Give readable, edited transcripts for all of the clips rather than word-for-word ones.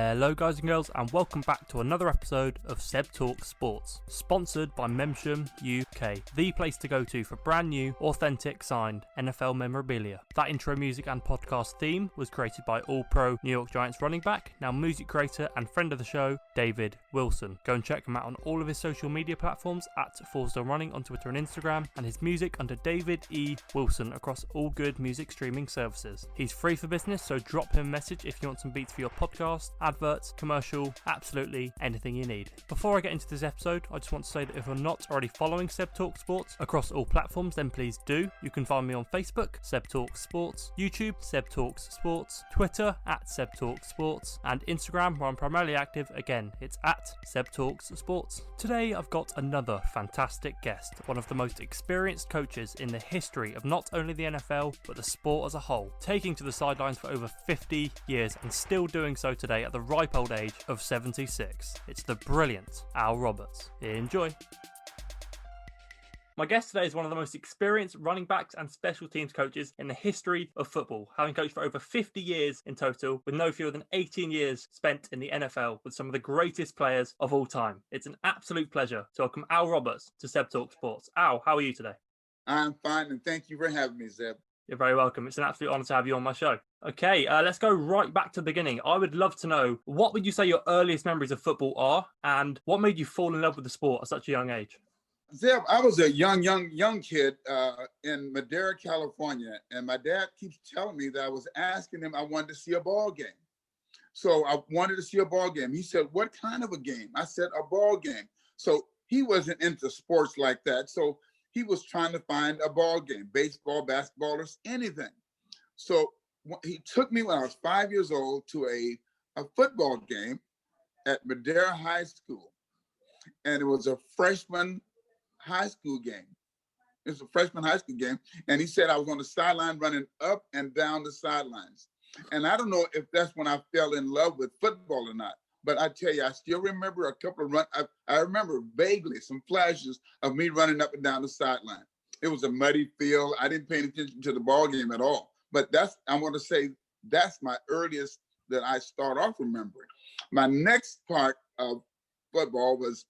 Hello guys and girls, and welcome back to another episode of Seb Talks Sports, sponsored by Memsham UK, the place to go to for brand new, authentic, signed NFL memorabilia. That intro music and podcast theme was created by All-Pro New York Giants running back, now music creator and friend of the show, David Wilson. Go and check him out on all of his social media platforms at Fondest Running on Twitter and Instagram, and his music under David E. Wilson across all good music streaming services. He's free for business, so drop him a message if you want some beats for your podcast, adverts, commercial, absolutely anything you need. Before I get into this episode, I just want to say that if you're not already following Seb Talks Sports across all platforms, then please do. You can find me on Facebook, Seb Talks Sports, YouTube, Seb Talks Sports, Twitter at Seb Talks Sports, and Instagram, where I'm primarily active. Again, it's at Seb Talks Sports. Today, I've got another fantastic guest, one of the most experienced coaches in the history of not only the NFL, but the sport as a whole, taking to the sidelines for over 50 years and still doing so today at the ripe old age of 76. It's the brilliant Al Roberts. Enjoy. My guest today is one of the most experienced running backs and special teams coaches in the history of football, having coached for over 50 years in total, with no fewer than 18 years spent in the NFL with some of the greatest players of all time. It's an absolute pleasure to welcome Al Roberts to Seb Talks Sports. Al, how are you today? I'm fine, and thank you for having me, Zeb. You're very welcome. It's an absolute honor to have you on my show. Okay, let's go right back to the beginning. I would love to know, what would you say your earliest memories of football are, and what made you fall in love with the sport at such a young age? Zeb, I was a young kid in Madera, California, and my dad keeps telling me that I was asking him I wanted to see a ball game. So I wanted to see a ball game. He said, "What kind of a game?" I said, "A ball game." So he wasn't into sports like that. So he was trying to find a ball game, baseball, basketball, or anything. So he took me when I was 5 years old to a football game at Madera High School. And it was a freshman high school game. It was a freshman high school game. And he said I was on the sideline running up and down the sidelines. And I don't know if that's when I fell in love with football or not. But I tell you, I still remember a couple of I remember vaguely some flashes of me running up and down the sideline. It was a muddy field. I didn't pay attention to the ball game at all. But I want to say that's my earliest that I start off remembering. My next part of football was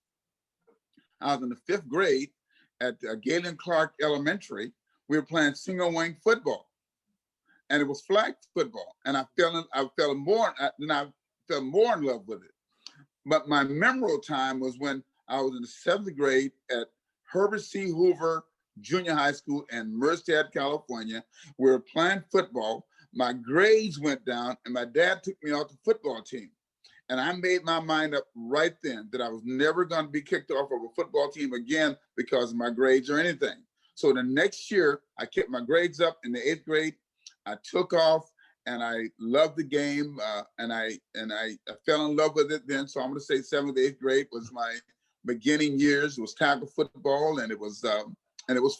I was in the 5th grade at Galen Clark Elementary. We were playing single wing football, and it was flag football. And I fell more in love with it. But my memorable time was when I was in the 7th grade at Herbert C. Hoover Junior High School in Merced, California. We were playing football. My grades went down, and my dad took me off the football team. And I made my mind up right then that I was never going to be kicked off of a football team again because of my grades or anything. So the next year, I kept my grades up in the 8th grade. I took off, and I loved the game, and I fell in love with it then. So I'm going to say 7th, 8th grade was my beginning years. It was tackle football, and it was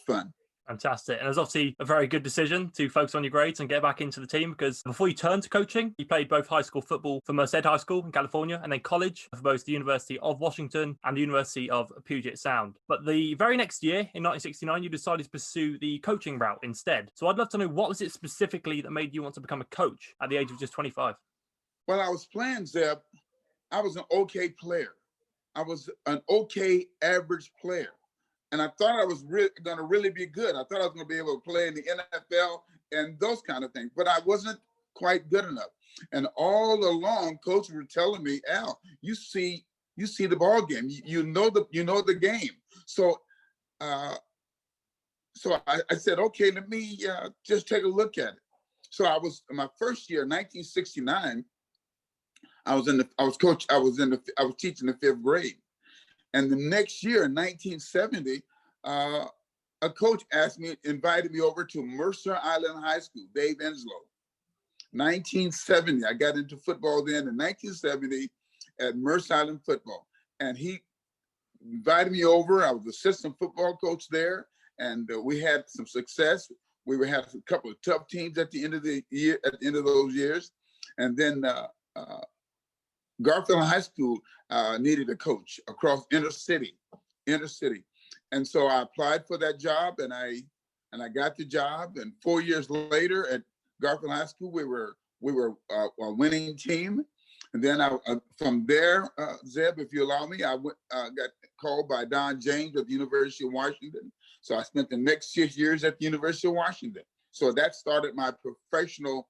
fun. Fantastic. And it was obviously a very good decision to focus on your grades and get back into the team, because before you turned to coaching, you played both high school football for Merced High School in California and then college for both the University of Washington and the University of Puget Sound. But the very next year, in 1969, you decided to pursue the coaching route instead. So I'd love to know, what was it specifically that made you want to become a coach at the age of just 25? When I was playing, Zeb, I was an okay player. I was an okay average player. And I thought I was going to really be good. I thought I was going to be able to play in the NFL and those kind of things, but I wasn't quite good enough. And all along, coaches were telling me, "Al, you see the ball game. You know the game." So, I said, "Okay, let me just take a look at it." So I was in my first year, 1969. I was teaching the 5th grade. And the next year, in 1970, a coach invited me over to Mercer Island High School, Dave Enslow. 1970, I got into football then in 1970 at Mercer Island football. And he invited me over. I was assistant football coach there, and we had some success. We had a couple of tough teams at the end of the year, at the end of those years. And then Garfield High School needed a coach across inner city. And so I applied for that job, and I got the job. And 4 years later at Garfield High School, we were a winning team. And then from there, Zeb, if you allow me, I got called by Don James at the University of Washington. So I spent the next 6 years at the University of Washington. So that started my professional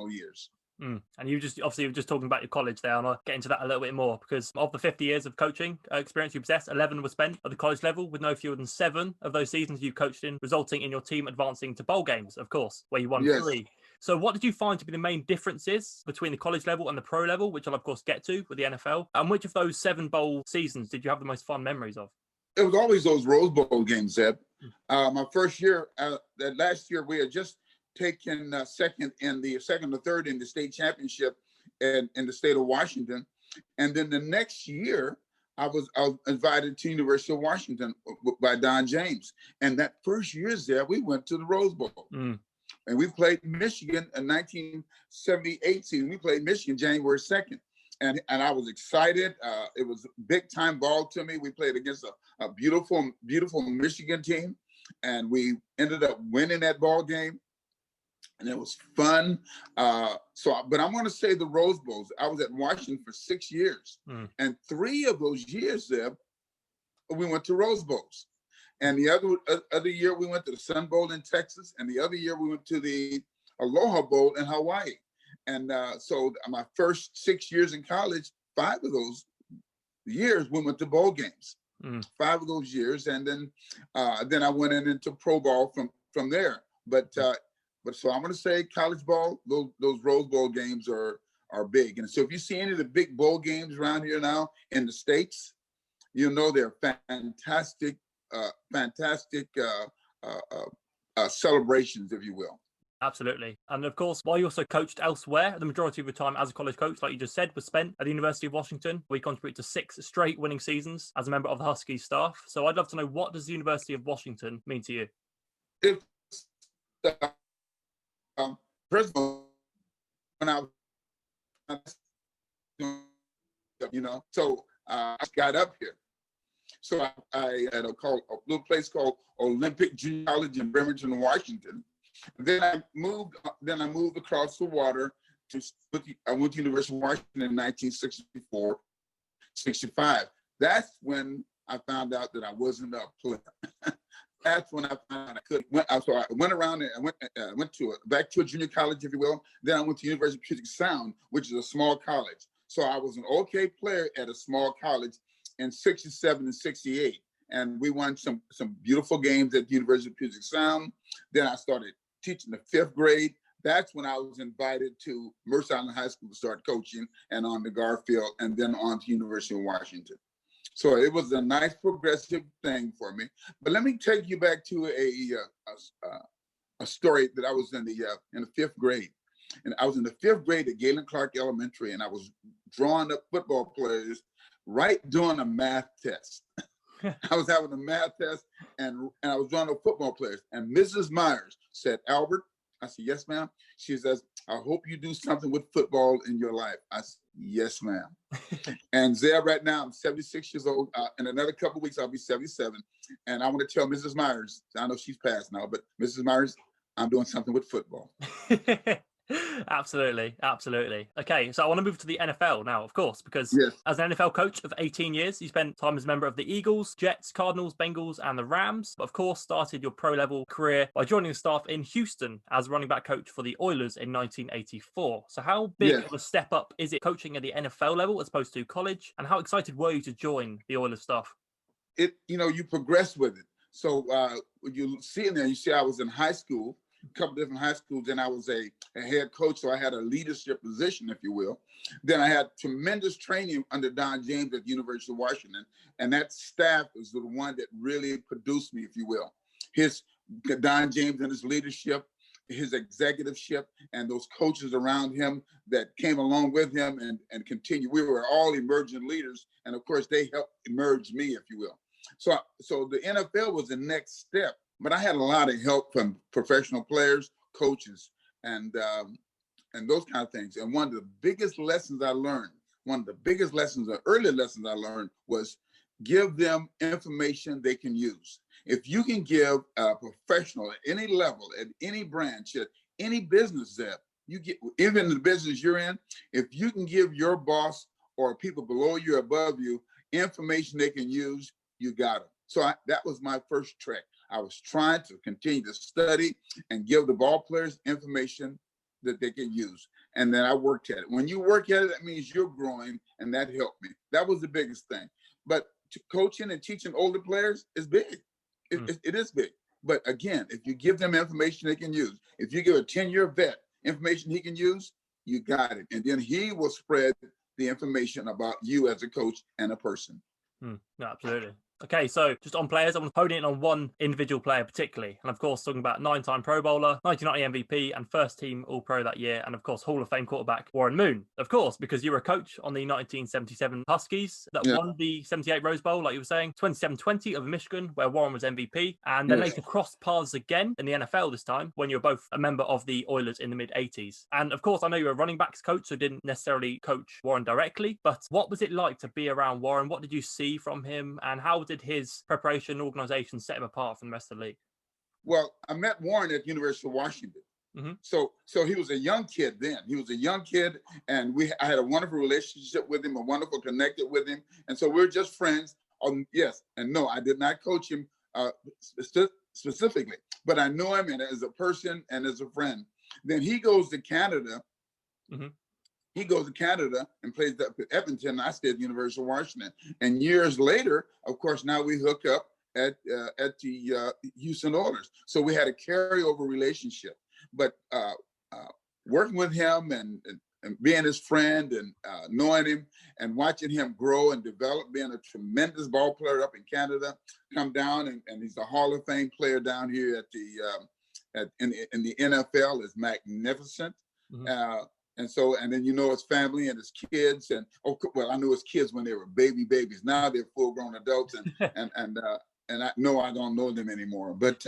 years. And you were just talking about your college there, and I'll get into that a little bit more, because of the 50 years of coaching experience you possess, 11 were spent at the college level, with no fewer than 7 of those seasons you coached in, resulting in your team advancing to bowl games, of course, where you won 3. So what did you find to be the main differences between the college level and the pro level, which I'll of course get to with the NFL? And which of those 7 bowl seasons did you have the most fun memories of? It was always those Rose Bowl games, Zeb. My first year, that last year, we had just taken second or third in the state championship in the state of Washington. And then the next year, I was invited to University of Washington by Don James. And that first year there, we went to the Rose Bowl. And we played Michigan in 1978 season. We played Michigan January 2nd. And I was excited. It was big time ball to me. We played against a beautiful Michigan team. And we ended up winning that ball game. And it was fun. But I'm going to say the Rose Bowls. I was at Washington for 6 years. And 3 of those years, Zeb, we went to Rose Bowls. And the other year, we went to the Sun Bowl in Texas. And the other year, we went to the Aloha Bowl in Hawaii. And so my first 6 years in college, 5 of those years, we went to bowl games. 5 of those years. And then I went into pro ball from there. But so I'm going to say college ball, those Rose Bowl games are big. And so if you see any of the big bowl games around here now in the States, you know they're fantastic celebrations, if you will. Absolutely. And of course, while you also coached elsewhere, the majority of your time as a college coach, like you just said, was spent at the University of Washington, where you contributed to 6 straight winning seasons as a member of the Huskies staff. So I'd love to know, what does the University of Washington mean to you? It's first of all, when I was, I got up here. So I had a little place called Olympic Junior College in Bremerton, Washington. Then I moved across the water I went to University of Washington in 1964, 65. That's when I found out that I wasn't a player. That's when I found out I couldn't. So I went around and I went back to a junior college, if you will. Then I went to University of Puget Sound, which is a small college. So I was an okay player at a small college in 67 and 68. And we won some beautiful games at the University of Puget Sound. Then I started teaching the 5th grade. That's when I was invited to Mercer Island High School to start coaching, and on to Garfield, and then on to University of Washington. So it was a nice progressive thing for me. But let me take you back to a story that I was in the 5th grade. And I was in the 5th grade at Galen Clark Elementary, and I was drawing up football players right during a math test. I was having a math test, and I was drawing up football players. And Mrs. Myers said, "Albert," I said, "Yes, ma'am." She says, "I hope you do something with football in your life." I said, "Yes, ma'am." And there right now, I'm 76 years old. In another couple of weeks, I'll be 77. And I want to tell Mrs. Myers, I know she's passed now, but Mrs. Myers, I'm doing something with football. Absolutely. Okay, so I want to move to the NFL now, of course, because as an NFL coach of 18 years, you spent time as a member of the Eagles, Jets, Cardinals, Bengals, and the Rams. But of course, started your pro-level career by joining the staff in Houston as running back coach for the Oilers in 1984. So how big of a step up is it coaching at the NFL level as opposed to college? And how excited were you to join the Oilers staff? You progress with it. So you see in there, you see I was in high school, a couple different high schools. Then I was a head coach, so I had a leadership position, if you will. Then I had tremendous training under Don James at the University of Washington, and that staff was the one that really produced me, if you will. Don James and his leadership, his executiveship, and those coaches around him that came along with him and continue. We were all emerging leaders, and of course, they helped emerge me, if you will. So the NFL was the next step. But I had a lot of help from professional players, coaches, and those kind of things. And one of the biggest lessons I learned, the early lessons I learned, was give them information they can use. If you can give a professional at any level, at any branch, at any business, You get, even in the business you're in, if you can give your boss or people below you or above you information they can use, you got them. So that was my first trick. I was trying to continue to study and give the ball players information that they can use. And then I worked at it. When you work at it, that means you're growing, and that helped me. That was the biggest thing. But coaching and teaching older players is big. It is big. But again, if you give them information they can use, if you give a 10-year vet information he can use, you got it. And then he will spread the information about you as a coach and a person. No, absolutely. Okay, so just on players, I'm honing in on one individual player particularly. And of course, talking about 9-time Pro Bowler, 1990 MVP, and first team All-Pro that year. And of course, Hall of Fame quarterback Warren Moon. Of course, because you were a coach on the 1977 Huskies that won the 78 Rose Bowl, like you were saying, 27-20 over Michigan, where Warren was MVP. And then later crossed paths again in the NFL this time, when you were both a member of the Oilers in the mid-80s. And of course, I know you were a running backs coach, so didn't necessarily coach Warren directly. But what was it like to be around Warren? What did you see from him? And how did his preparation organization set him apart from the rest of the league? Well, I met Warren at University of Washington. So he was a young kid then. He was a young kid, and I had a wonderful relationship with him, a wonderful connected with him. And so we're just friends. Yes and no, I did not coach him specifically, but I know him and as a person and as a friend. Then he goes to Canada. He goes to Canada and plays up at Edmonton. I stayed at the University of Washington. And years later, of course, now we hook up at the Houston Oilers. So we had a carryover relationship. But working with him and being his friend and knowing him and watching him grow and develop, being a tremendous ball player up in Canada, come down and he's a Hall of Fame player down here at in the NFL is magnificent. And then his family and his kids, and I knew his kids when they were babies. Now they're full-grown adults, and I know I don't know them anymore. But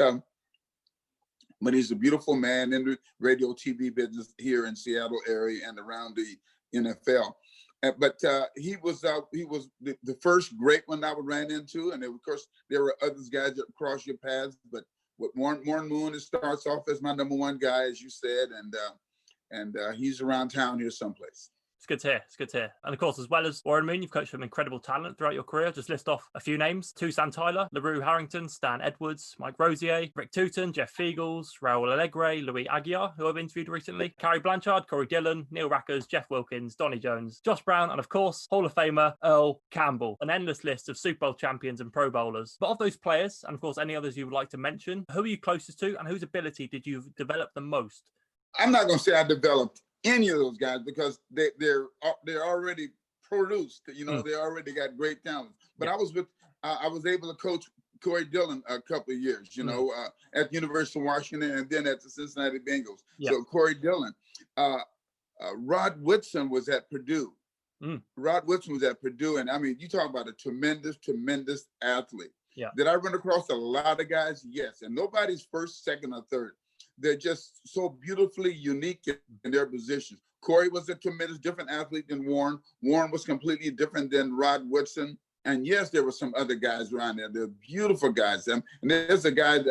he's a beautiful man in the radio TV business here in Seattle area and around the NFL. But he was the first great one I ran into, and of course there were other guys that crossed your paths. But with Warren Moon, it starts off as my number one guy, as you said, and he's around town here someplace. It's good to hear. It's good to hear. And of course, as well as Warren Moon, you've coached some incredible talent throughout your career. Just list off a few names: Toussaint Tyler, LaRue Harrington, Stan Edwards, Mike Rosier, Rick Tooten, Jeff Feagles, Raul Allegre, Louis Aguiar, who I've interviewed recently, Carrie Blanchard, Corey Dillon, Neil Rackers, Jeff Wilkins, Donnie Jones, Josh Brown, and of course, Hall of Famer Earl Campbell. An endless list of Super Bowl champions and Pro Bowlers. But of those players, and of course any others you would like to mention, who are you closest to and whose ability did you develop the most? I'm not going to say I developed any of those guys because they're already produced. They already got great talent. But I was able to coach Corey Dillon a couple of years. At the University of Washington and then at the Cincinnati Bengals. So Corey Dillon, Rod Woodson was at Purdue. Rod Woodson was at Purdue, and I mean, you talk about a tremendous athlete. Did I run across a lot of guys? Yes, and nobody's first, second, or third. They're just so beautifully unique in their positions. Corey was a tremendous different athlete than Warren. Warren was completely different than Rod Woodson. And yes, there were some other guys around there. They're beautiful guys. And there's a guy and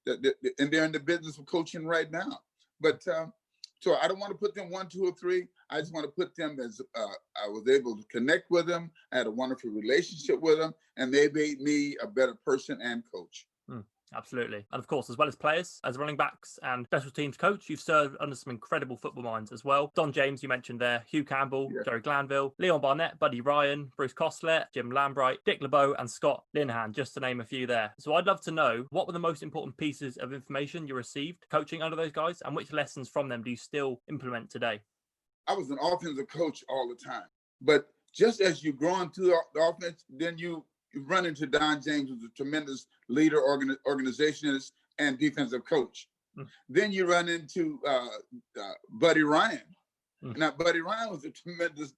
they're in the business of coaching right now. But so I don't want to put them 1, 2, or 3. I just want to put them as I was able to connect with them. I had a wonderful relationship with them, and they made me a better person and coach. Absolutely. And of course, as well as players, as running backs and special teams coach, you've served under some incredible football minds as well. Don James, you mentioned there, Hugh Campbell, Jerry Glanville, Leon Barnett, Buddy Ryan, Bruce Costlet, Jim Lambright, Dick LeBeau, and Scott Linehan, just to name a few there. So I'd love to know, what were the most important pieces of information you received coaching under those guys, and which lessons from them do you still implement today? I was an offensive coach all the time. But just as you're growing through the offense, then you run into Don James, who's a tremendous leader, organizationist, and defensive coach. Then you run into Buddy Ryan. Now, Buddy Ryan was a tremendous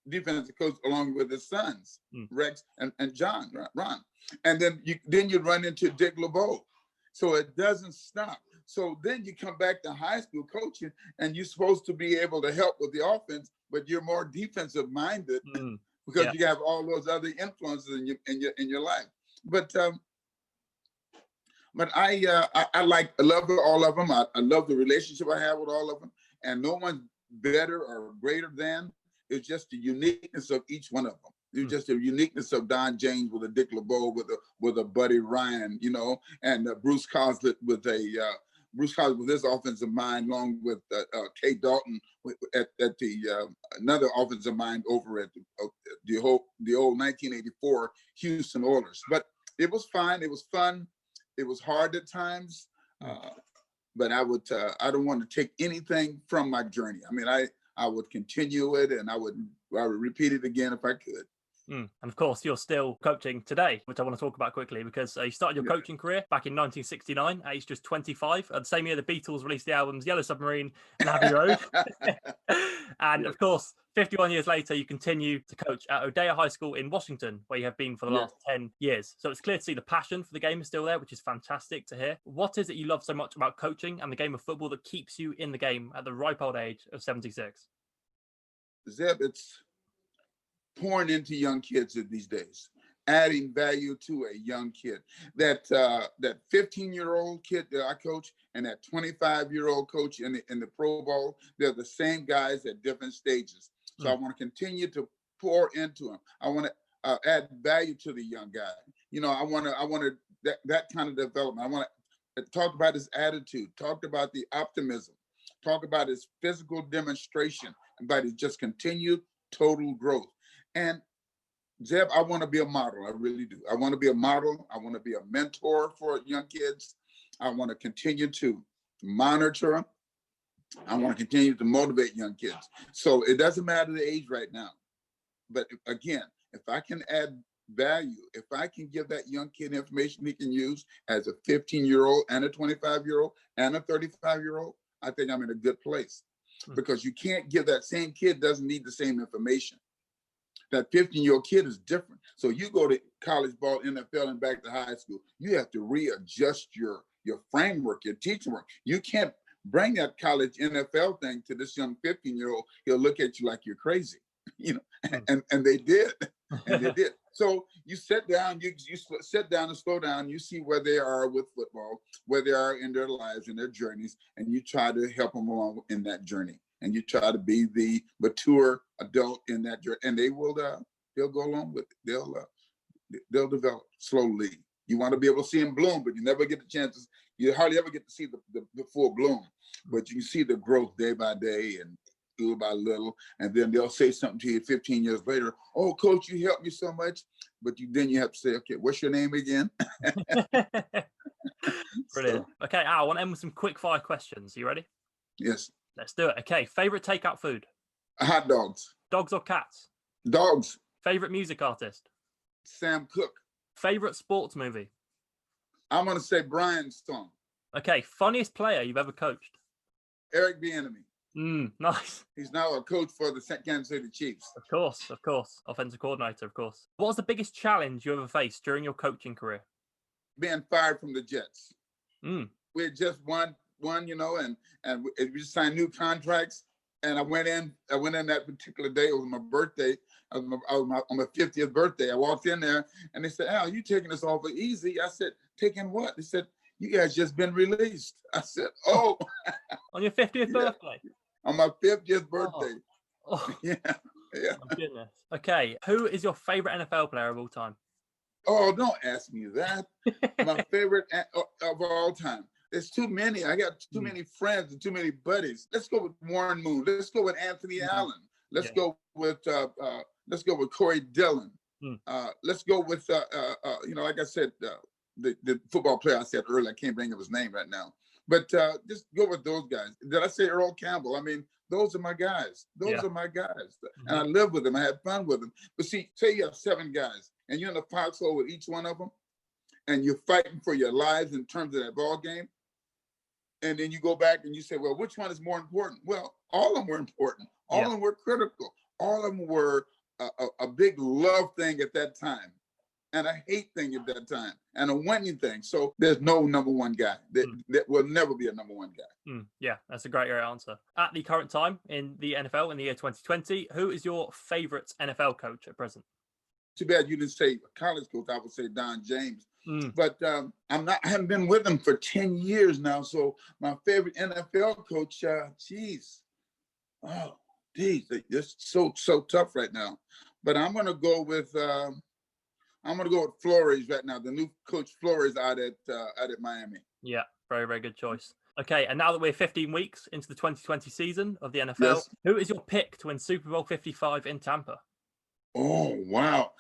defensive coach along with his sons, Rex and Ron. And then you run into Dick LeBeau. So it doesn't stop. So then you come back to high school coaching, and you're supposed to be able to help with the offense, but you're more defensive minded. Because you have all those other influences in your life. But I love all of them. I love the relationship I have with all of them. and no one's better or greater than. It's just the uniqueness of each one of them. It's just the uniqueness of Don James with a Dick LeBeau, with a Buddy Ryan, and Bruce Coslett with his offensive mind, along with Kay Dalton at the another offensive mind over at the old 1984 Houston Oilers. But it was fine. It was fun. It was hard at times, but I don't want to take anything from my journey. I mean, I would continue it, and I would repeat it again if I could. And of course, you're still coaching today, which I want to talk about quickly, because you started your coaching career back in 1969, age just 25. The same year the Beatles released the albums Yellow Submarine and Abbey Road. And of course, 51 years later, you continue to coach at Odeya High School in Washington, where you have been for the last 10 years. So it's clear to see the passion for the game is still there, which is fantastic to hear. What is it you love so much about coaching and the game of football that keeps you in the game at the ripe old age of 76? Zeb, it's pouring into young kids these days, adding value to a young kid. That 15-year-old kid that I coach and that 25-year-old coach in the Pro Bowl, they're the same guys at different stages. So I want to continue to pour into them. I want to add value to the young guy. I want that kind of development. I want to talk about his attitude, talk about the optimism, talk about his physical demonstration, about his just continued total growth. And Zeb, I want to be a model. I really do. I want to be a model. I want to be a mentor for young kids. I want to continue to monitor them. I want to continue to motivate young kids. So it doesn't matter the age right now. But again, if I can add value, if I can give that young kid information he can use as a 15-year-old and a 25-year-old and a 35-year-old, I think I'm in a good place. Because you can't give that same kid doesn't need the same information. That 15-year-old kid is different. So you go to college ball, NFL, and back to high school, you have to readjust your framework, your teaching work. You can't bring that college NFL thing to this young 15-year-old. He'll look at you like you're crazy, and they did. And they did. So you sit down, you sit down and slow down. You see where they are with football, where they are in their lives and their journeys, and you try to help them along in that journey. And you try to be the mature adult in that journey, and they'll go along with it. They'll develop slowly. You want to be able to see them bloom, but you never get the chances. You hardly ever get to see the full bloom, but you can see the growth day by day and little by little. And then they'll say something to you 15 years later. Oh, coach, you helped me so much. But then you have to say, okay, what's your name again? Brilliant. Okay, Al, I want to end with some quick fire questions. You ready? Yes. Let's do it. Okay, favorite takeout food? Hot dogs. Dogs or cats? Dogs. Favorite music artist? Sam Cooke. Favorite sports movie? I'm going to say Brian's song. Okay, funniest player you've ever coached? Eric Bieniemy. Nice. He's now a coach for the Kansas City Chiefs. Of course. Offensive coordinator, of course. What was the biggest challenge you ever faced during your coaching career? Being fired from the Jets. We had just won, and we just signed new contracts. And I went in that particular day. It was my birthday. On my 50th birthday. I walked in there and they said, Al, you taking this awful easy. I said, taking what? They said, you guys just been released. I said, oh. On your 50th birthday? On my 50th birthday. Oh. Yeah. My goodness. Okay. Who is your favorite NFL player of all time? Oh, don't ask me that. My favorite of all time. There's too many. I got too many friends and too many buddies. Let's go with Warren Moon. Let's go with Anthony Allen. Let's go with Corey Dillon. Let's go with like I said, the football player I said earlier. I can't think of his name right now. But just go with those guys. Did I say Earl Campbell? I mean, those are my guys. Those are my guys. And I live with them. I had fun with them. But see, say you have 7 guys and you're in the foxhole with each one of them and you're fighting for your lives in terms of that ball game. And then you go back and you say, well, which one is more important? Well, all of them were important. All of them were critical. All of them were a big love thing at that time and a hate thing at that time and a winning thing. So there's no number one guy. There will never be a number one guy. Yeah, that's a great answer. At the current time in the NFL in the year 2020, who is your favorite NFL coach at present? Too bad you didn't say college coach. I would say Don James. But I haven't been with him for 10 years now. So my favorite NFL coach, Oh, geez, it's so tough right now. But I'm gonna go with Flores right now. The new coach Flores out at Miami. Yeah, very, very good choice. Okay, and now that we're 15 weeks into the 2020 season of the NFL, Yes. who is your pick to win Super Bowl 55 in Tampa? Oh wow.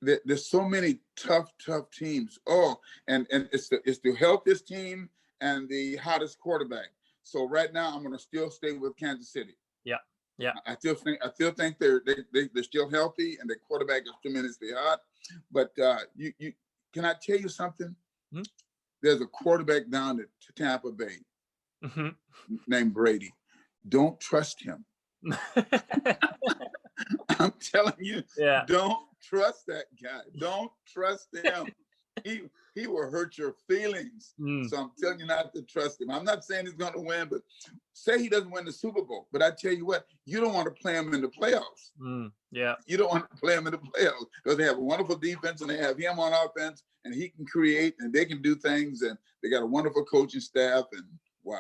There's so many tough teams. Oh, and it's the healthiest team and the hottest quarterback. So right now I'm gonna still stay with Kansas City. Yeah, yeah. I still think they're still healthy and the quarterback is tremendously hot. But you can I tell you something? Mm-hmm. There's a quarterback down at Tampa Bay Mm-hmm. named Brady. Don't trust him. I'm telling you, Yeah. don't trust that guy. Don't trust him. He will hurt your feelings. So I'm telling you not to trust him. I'm not saying he's going to win, but say he doesn't win the Super Bowl. But I tell you what, you don't want to play him in the playoffs. Yeah. You don't want to play him in the playoffs because they have a wonderful defense and they have him on offense and he can create and they can do things and they got a wonderful coaching staff and wow.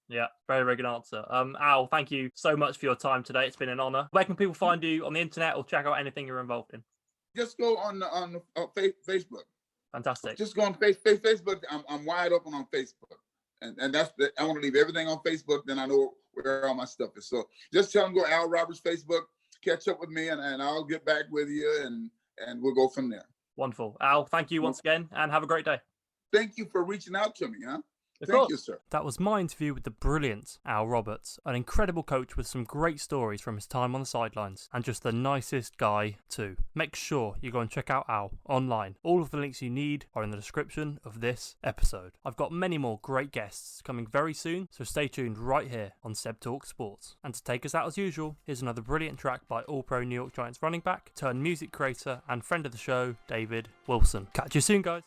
Yeah, very, very good answer. Al, thank you so much for your time today. It's been an honor. Where can people find you on the internet or check out anything you're involved in? Just go on Facebook. Fantastic. Just go on Facebook. I'm wide open on Facebook, and I want to leave everything on Facebook. Then I know where all my stuff is. So just tell them go Al Roberts Facebook, catch up with me, and I'll get back with you, and we'll go from there. Wonderful, Al. Thank you once again, and have a great day. Thank you for reaching out to me, huh? Thank you, sir. That was my interview with the brilliant Al Roberts, an incredible coach with some great stories from his time on the sidelines, and just the nicest guy too. Make sure you go and check out Al online. All of the links you need are in the description of this episode. I've got many more great guests coming very soon, so stay tuned right here on Seb Talks Sports. And to take us out as usual, here's another brilliant track by All-Pro New York Giants running back, turned music creator and friend of the show, David Wilson. Catch you soon, guys.